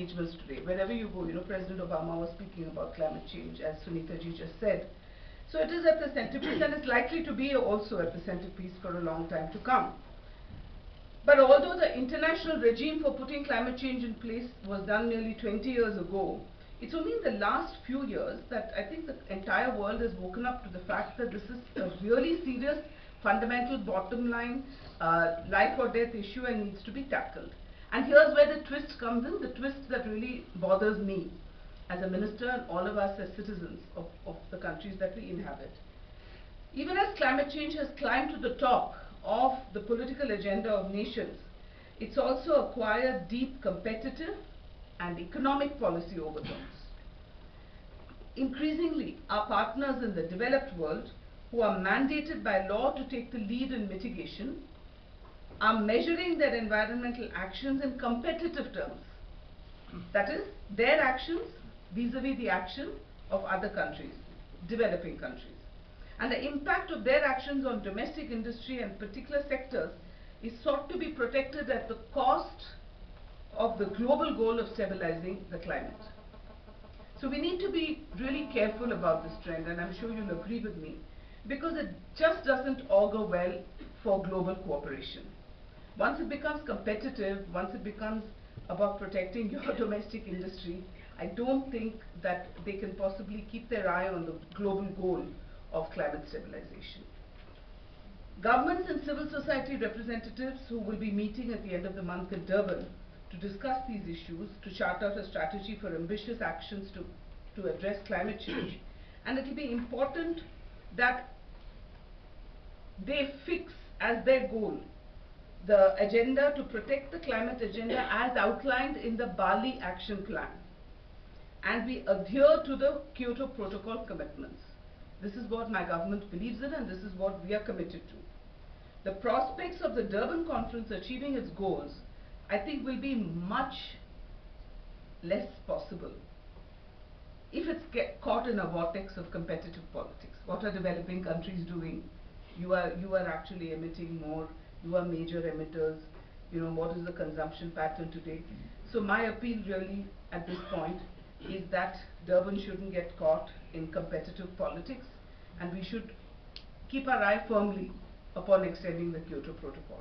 engagements today. Wherever you go, President Obama was speaking about climate change, as Sunita ji just said. So it is at the centerpiece, and it's likely to be also at the centerpiece for a long time to come. But although the international regime for putting climate change in place was done nearly 20 years ago, it's only in the last few years that I think the entire world has woken up to the fact that this is a really serious, fundamental, bottom line, life or death issue and needs to be tackled. And here's where the twist comes in, the twist that really bothers me as a minister and all of us as citizens of the countries that we inhabit. Even as climate change has climbed to the top of the political agenda of nations, it's also acquired deep competitive and economic policy overtones. Increasingly, our partners in the developed world, who are mandated by law to take the lead in mitigation, are measuring their environmental actions in competitive terms. That is, their actions vis-a-vis the action of other countries, developing countries. And the impact of their actions on domestic industry and particular sectors is sought to be protected at the cost of the global goal of stabilizing the climate. So we need to be really careful about this trend, and I'm sure you'll agree with me, because it just doesn't augur well for global cooperation. Once it becomes competitive, once it becomes about protecting your domestic industry, I don't think that they can possibly keep their eye on the global goal of climate stabilization. Governments and civil society representatives who will be meeting at the end of the month in Durban to discuss these issues, to chart out a strategy for ambitious actions to address climate change. And it will be important that they fix as their goal the agenda to protect the climate agenda as outlined in the Bali Action Plan. And we adhere to the Kyoto Protocol commitments. This is what my government believes in, and this is what we are committed to. The prospects of the Durban conference achieving its goals, I think, will be much less possible if it's caught in a vortex of competitive politics. What are developing countries doing? You are actually emitting more. You are major emitters. What is the consumption pattern today? So my appeal really at this point is that Durban shouldn't get caught in competitive politics, and we should keep our eye firmly upon extending the Kyoto Protocol.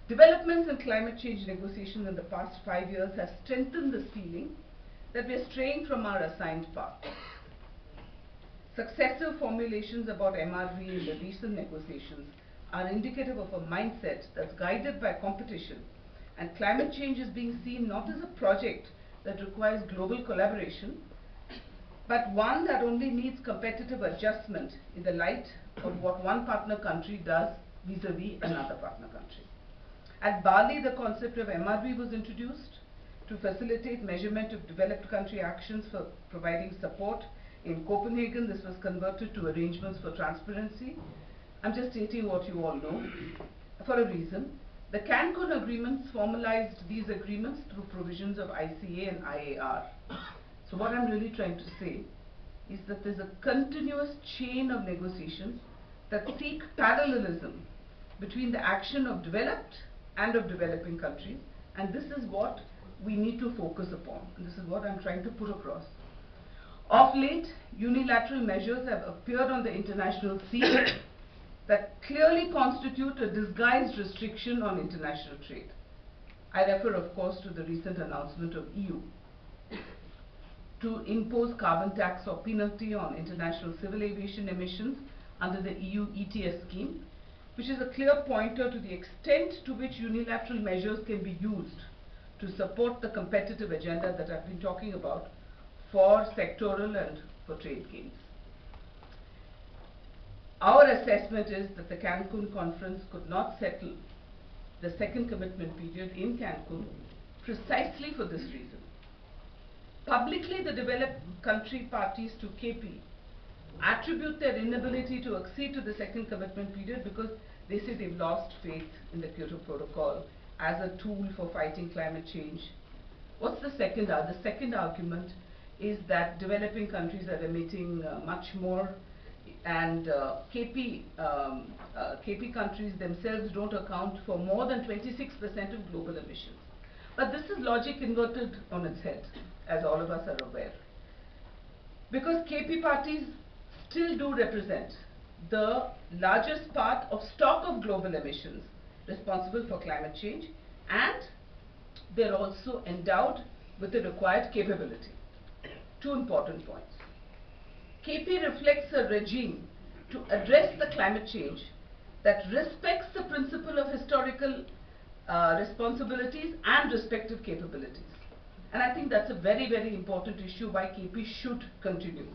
Developments in climate change negotiations in the past 5 years have strengthened this feeling that we are straying from our assigned path. Successive formulations about MRV in the recent negotiations are indicative of a mindset that's guided by competition, and climate change is being seen not as a project that requires global collaboration, but one that only needs competitive adjustment in the light of what one partner country does vis-a-vis another partner country. At Bali, the concept of MRV was introduced to facilitate measurement of developed country actions for providing support. In Copenhagen, this was converted to arrangements for transparency. I'm just stating what you all know for a reason. The Cancun agreements formalized these agreements through provisions of ICA and IAR. So what I'm really trying to say is that there's a continuous chain of negotiations that seek parallelism between the action of developed and of developing countries, and this is what we need to focus upon, and this is what I'm trying to put across. Of late, unilateral measures have appeared on the international scene that clearly constitute a disguised restriction on international trade. I refer, of course, to the recent announcement of EU to impose carbon tax or penalty on international civil aviation emissions under the EU ETS scheme, which is a clear pointer to the extent to which unilateral measures can be used to support the competitive agenda that I've been talking about for sectoral and for trade gains. Our assessment is that the Cancun conference could not settle the second commitment period in Cancun precisely for this reason. Publicly, the developed country parties to KP attribute their inability to accede to the second commitment period because they say they've lost faith in the Kyoto Protocol as a tool for fighting climate change. What's the second argument? The second argument is that developing countries are emitting much more, and KP countries themselves don't account for more than 26% of global emissions. But this is logic inverted on its head, as all of us are aware. Because KP parties still do represent the largest part of stock of global emissions responsible for climate change, and they're also endowed with the required capability. Two important points. KP reflects a regime to address the climate change that respects the principle of historical responsibilities and respective capabilities. And I think that's a very, very important issue why KP should continue.